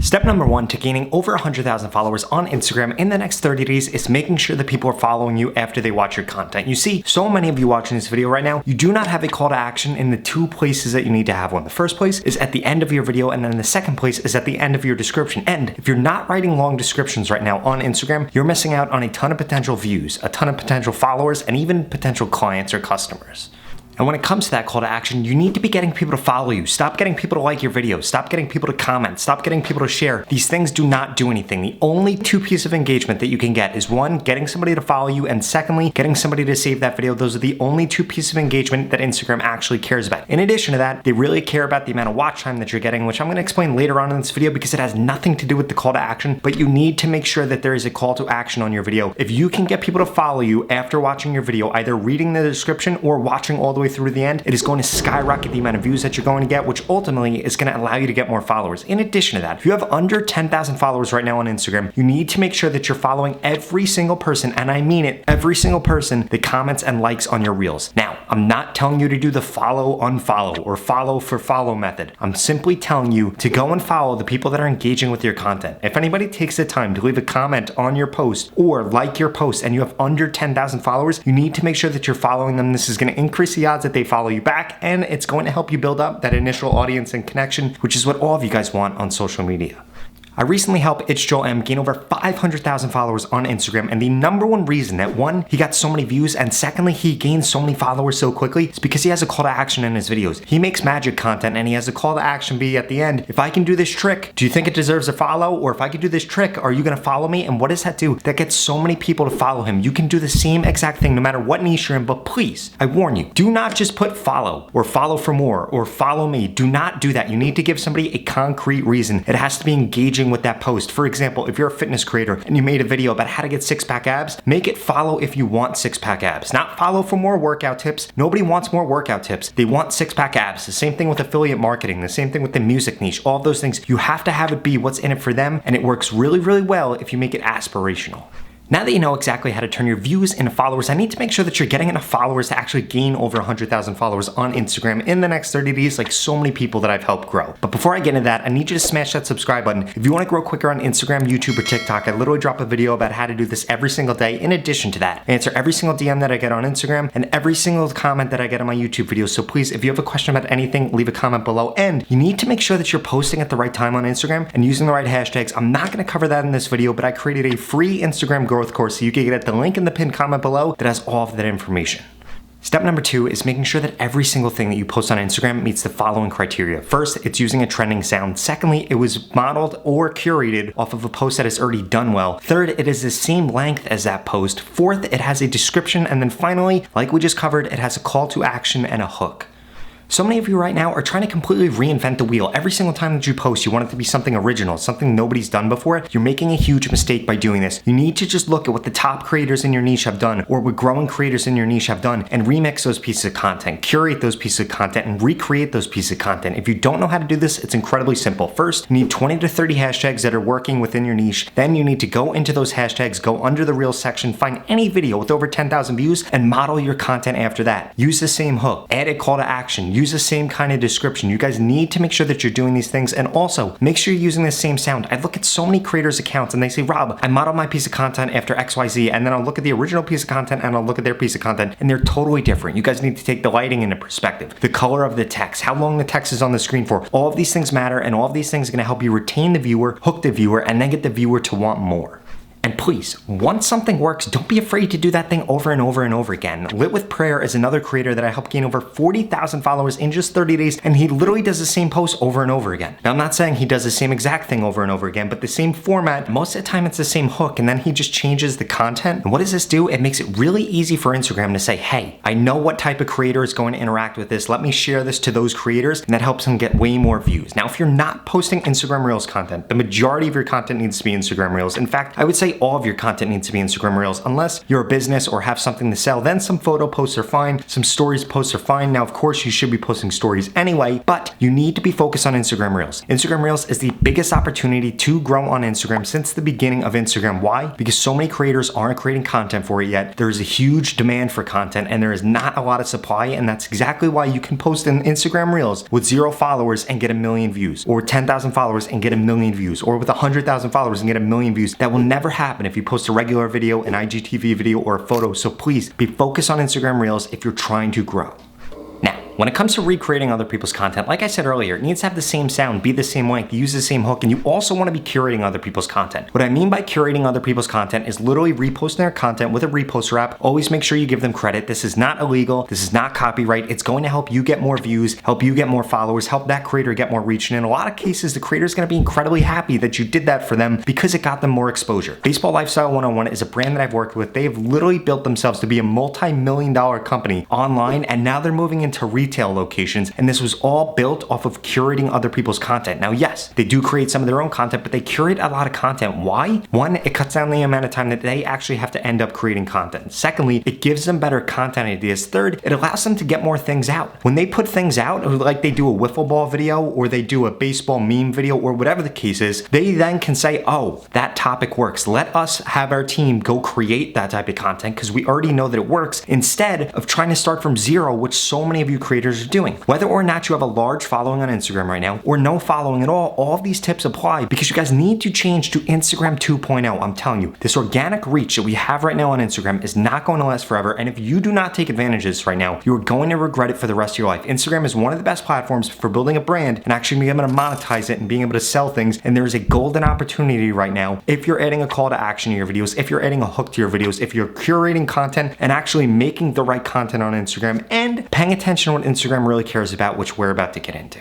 Step number 1 to gaining over 100,000 followers on Instagram in the next 30 days is making sure that people are following you after they watch your content. You see, so many of you watching this video right now, you do not have a call to action in the two places that you need to have one. The first place is at the end of your video, and then the second place is at the end of your description. And if you're not writing long descriptions right now on Instagram, you're missing out on a ton of potential views, a ton of potential followers, and even potential clients or customers. And when it comes to that call to action, you need to be getting people to follow you. Stop getting people to like your videos. Stop getting people to comment. Stop getting people to share. These things do not do anything. The only two pieces of engagement that you can get is one, getting somebody to follow you, and secondly, getting somebody to save that video. Those are the only two pieces of engagement that Instagram actually cares about. In addition to that, they really care about the amount of watch time that you're getting, which I'm going to explain later on in this video because it has nothing to do with the call to action, but you need to make sure that there is a call to action on your video. If you can get people to follow you after watching your video, either reading the description or watching all the way through to the end, it is going to skyrocket the amount of views that you're going to get, which ultimately is going to allow you to get more followers. In addition to that, if you have under 10,000 followers right now on Instagram, you need to make sure that you're following every single person, and I mean it, every single person that comments and likes on your reels. Now, I'm not telling you to do the follow, unfollow, or follow for follow method. I'm simply telling you to go and follow the people that are engaging with your content. If anybody takes the time to leave a comment on your post or like your post and you have under 10,000 followers, you need to make sure that you're following them. This is going to increase the odds that they follow you back, and it's going to help you build up that initial audience and connection, which is what all of you guys want on social media. I recently helped It's Joel M gain over 500,000 followers on Instagram, and the number one reason that one, he got so many views, and secondly, he gained so many followers so quickly is because he has a call to action in his videos. He makes magic content and he has a call to action be at the end. If I can do this trick, do you think it deserves a follow? Or if I can do this trick, are you gonna follow me? And what does that do? That gets so many people to follow him. You can do the same exact thing no matter what niche you're in, but please, I warn you, do not just put follow or follow for more or follow me. Do not do that. You need to give somebody a concrete reason. It has to be engaging with that post. For example, if you're a fitness creator and you made a video about how to get six-pack abs, make it follow if you want six-pack abs, not follow for more workout tips. Nobody wants more workout tips. They want six-pack abs. The same thing with affiliate marketing, the same thing with the music niche, all of those things. You have to have it be what's in it for them, and it works really, really well if you make it aspirational. Now that you know exactly how to turn your views into followers, I need to make sure that you're getting enough followers to actually gain over 100,000 followers on Instagram in the next 30 days, like so many people that I've helped grow. But before I get into that, I need you to smash that subscribe button. If you want to grow quicker on Instagram, YouTube, or TikTok, I literally drop a video about how to do this every single day. In addition to that, I answer every single DM that I get on Instagram and every single comment that I get on my YouTube videos. So please, if you have a question about anything, leave a comment below. And you need to make sure that you're posting at the right time on Instagram and using the right hashtags. I'm not going to cover that in this video, but I created a free Instagram growth course so you can get at the link in the pinned comment below that has all of that information. Step number 2 is making sure that every single thing that you post on Instagram meets the following criteria. First, it's using a trending sound. Secondly, it was modeled or curated off of a post that has already done well. Third, it is the same length as that post. Fourth, it has a description. And then finally, like we just covered, it has a call to action and a hook. So many of you right now are trying to completely reinvent the wheel. Every single time that you post, you want it to be something original, something nobody's done before. You're making a huge mistake by doing this. You need to just look at what the top creators in your niche have done, or what growing creators in your niche have done, and remix those pieces of content, curate those pieces of content, and recreate those pieces of content. If you don't know how to do this, it's incredibly simple. First, you need 20 to 30 hashtags that are working within your niche. Then you need to go into those hashtags, go under the Reels section, find any video with over 10,000 views, and model your content after that. Use the same hook, add a call to action, use the same kind of description. You guys need to make sure that you're doing these things, and also make sure you're using the same sound. I look at so many creators' accounts and they say, Rob, I modeled my piece of content after XYZ, and then I'll look at the original piece of content and I'll look at their piece of content, and they're totally different. You guys need to take the lighting into perspective, the color of the text, how long the text is on the screen for. All of these things matter, and all of these things are going to help you retain the viewer, hook the viewer, and then get the viewer to want more. And please, once something works, don't be afraid to do that thing over and over and over again. Lit with Prayer is another creator that I helped gain over 40,000 followers in just 30 days, and he literally does the same post over and over again. Now, I'm not saying he does the same exact thing over and over again, but the same format. Most of the time it's the same hook, and then he just changes the content. And what does this do? It makes it really easy for Instagram to say, hey, I know what type of creator is going to interact with this. Let me share this to those creators, and that helps them get way more views. Now, if you're not posting Instagram Reels content, the majority of your content needs to be Instagram Reels. In fact, I would say say all of your content needs to be Instagram Reels. Unless you're a business or have something to sell, then some photo posts are fine, some stories posts are fine. Now, of course, you should be posting stories anyway, but you need to be focused on Instagram Reels. Instagram Reels is the biggest opportunity to grow on Instagram since the beginning of Instagram. Why? Because so many creators aren't creating content for it yet. There is a huge demand for content and there is not a lot of supply, and that's exactly why you can post in Instagram Reels with 0 followers and get 1 million views, or 10,000 followers and get 1 million views, or with 100,000 followers and get 1 million views. That will never happen if you post a regular video, an IGTV video, or a photo. So please be focused on Instagram Reels if you're trying to grow. Now, when it comes to recreating other people's content, like I said earlier, it needs to have the same sound, be the same length, use the same hook, and you also want to be curating other people's content. What I mean by curating other people's content is literally reposting their content with a reposter app. Always make sure you give them credit. This is not illegal. This is not copyright. It's going to help you get more views, help you get more followers, help that creator get more reach. And in a lot of cases, the creator is going to be incredibly happy that you did that for them because it got them more exposure. Baseball Lifestyle 101 is a brand that I've worked with. They've literally built themselves to be a multi-million-dollar company online, and now they're moving into retail locations. And this was all built off of curating other people's content. Now, yes, they do create some of their own content, but they curate a lot of content. Why? One, it cuts down the amount of time that they actually have to end up creating content. Secondly, it gives them better content ideas. Third, it allows them to get more things out. When they put things out, like they do a wiffle ball video or they do a baseball meme video or whatever the case is, they then can say, oh, that topic works. Let us have our team go create that type of content because we already know that it works, instead of trying to start from zero, which so many of you creators are doing. Whether or not you have a large following on Instagram right now or no following at all of these tips apply because you guys need to change to Instagram 2.0. I'm telling you, this organic reach that we have right now on Instagram is not going to last forever. And if you do not take advantage of this right now, you're going to regret it for the rest of your life. Instagram is one of the best platforms for building a brand and actually being able to monetize it and being able to sell things. And there's a golden opportunity right now if you're adding a call to action to your videos, if you're adding a hook to your videos, if you're curating content and actually making the right content on Instagram and paying attention to what Instagram really cares about, which we're about to get into.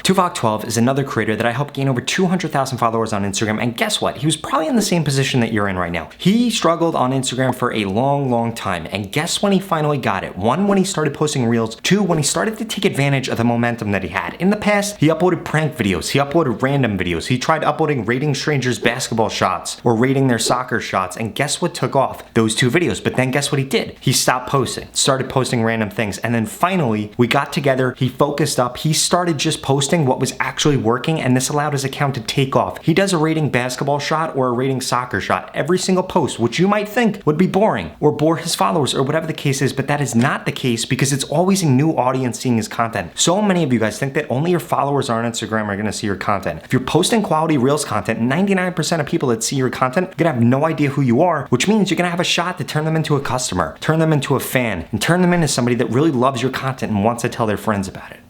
Tuvok12 is another creator that I helped gain over 200,000 followers on Instagram, and guess what? He was probably in the same position that you're in right now. He struggled on Instagram for a long time, and guess when he finally got it? One, when he started posting Reels. Two, when he started to take advantage of the momentum that he had. In the past, he uploaded prank videos, he uploaded random videos, he tried uploading rating strangers' basketball shots or rating their soccer shots, and guess what took off? Those 2 videos. But then guess what he did? He stopped posting, started posting random things, and then finally, we got together, he focused up, he started just posting what was actually working, and this allowed his account to take off. He does a rating basketball shot or a rating soccer shot every single post, which you might think would be boring or bore his followers or whatever the case is, but that is not the case because it's always a new audience seeing his content. So many of you guys think that only your followers on Instagram are gonna see your content. If you're posting quality Reels content, 99% of people that see your content are gonna have no idea who you are, which means you're gonna have a shot to turn them into a customer, turn them into a fan, and turn them into somebody that really loves your content and wants to tell their friends about it.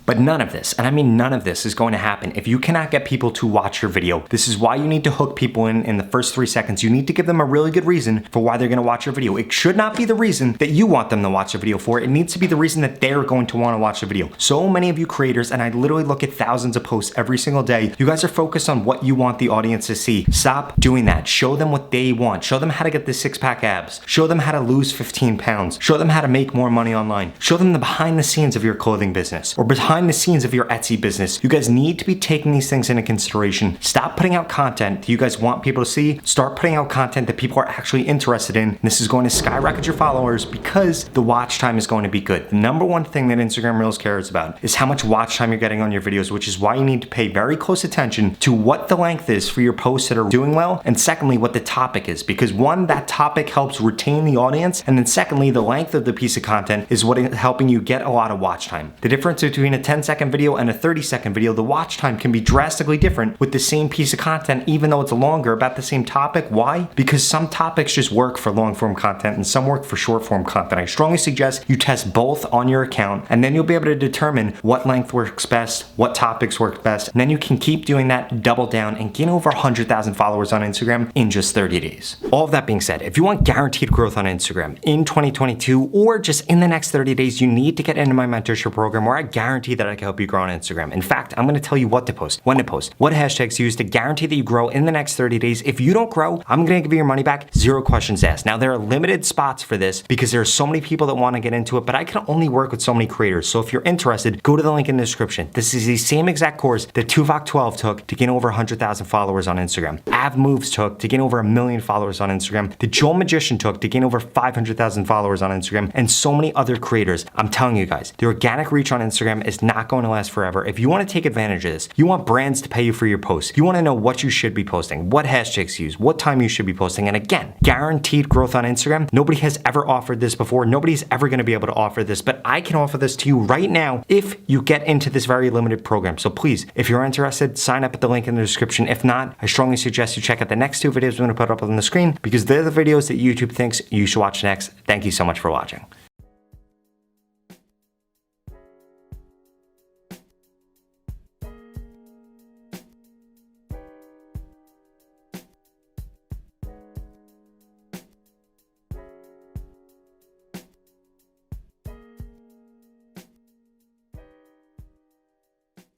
But none of this, and I mean none of this, is going to happen if you cannot get people to watch your video. This is why you need to hook people in the first 3 seconds. You need to give them a really good reason for why they're going to watch your video. It should not be the reason that you want them to watch the video for. It needs to be the reason that they're going to want to watch the video. So many of you creators, and I literally look at thousands of posts every single day, you guys are focused on what you want the audience to see. Stop doing that. Show them what they want. Show them how to get the 6-pack abs. Show them how to lose 15 pounds. Show them how to make more money online. Show them the behind the scenes of your clothing business or behind the scenes of your Etsy business. You guys need to be taking these things into consideration. Stop putting out content that you guys want people to see. Start putting out content that people are actually interested in. And this is going to skyrocket your followers because the watch time is going to be good. The number one thing that Instagram Reels cares about is how much watch time you're getting on your videos, which is why you need to pay very close attention to what the length is for your posts that are doing well, and secondly, what the topic is. Because one, that topic helps retain the audience, and then secondly, the length of the piece of content is what is helping you get a lot of watch time. The difference between a 10-second video and a 30-second video, the watch time can be drastically different with the same piece of content, even though it's longer about the same topic. Why? Because some topics just work for long form content and some work for short form content. I strongly suggest you test both on your account, and then you'll be able to determine what length works best, what topics work best, and then you can keep doing that, double down, and gain over 100,000 followers on Instagram in just 30 days. All of that being said, if you want guaranteed growth on Instagram in 2022 or just in the next 30 days, you need to get into my mentorship program where I guarantee that I can help you grow on Instagram. In fact, I'm gonna tell you what to post, when to post, what hashtags to use to guarantee that you grow in the next 30 days. If you don't grow, I'm gonna give you your money back, 0 questions asked. Now, there are limited spots for this because there are so many people that wanna get into it, but I can only work with so many creators. So if you're interested, go to the link in the description. This is the same exact course that Tuvok12 took to gain over 100,000 followers on Instagram. Av Moves took to gain over 1 million followers on Instagram. The Joel Magician took to gain over 500,000 followers on Instagram, and so many other creators. I'm telling you guys, the organic reach on Instagram is not going to last forever. If you want to take advantage of this, you want brands to pay you for your posts, you want to know what you should be posting, what hashtags to use, what time you should be posting, and again, guaranteed growth on Instagram. Nobody has ever offered this before. Nobody's ever going to be able to offer this, but I can offer this to you right now if you get into this very limited program. So please, if you're interested, sign up at the link in the description. If not, I strongly suggest you check out the next 2 videos I'm going to put up on the screen because they're the videos that YouTube thinks you should watch next. Thank you so much for watching.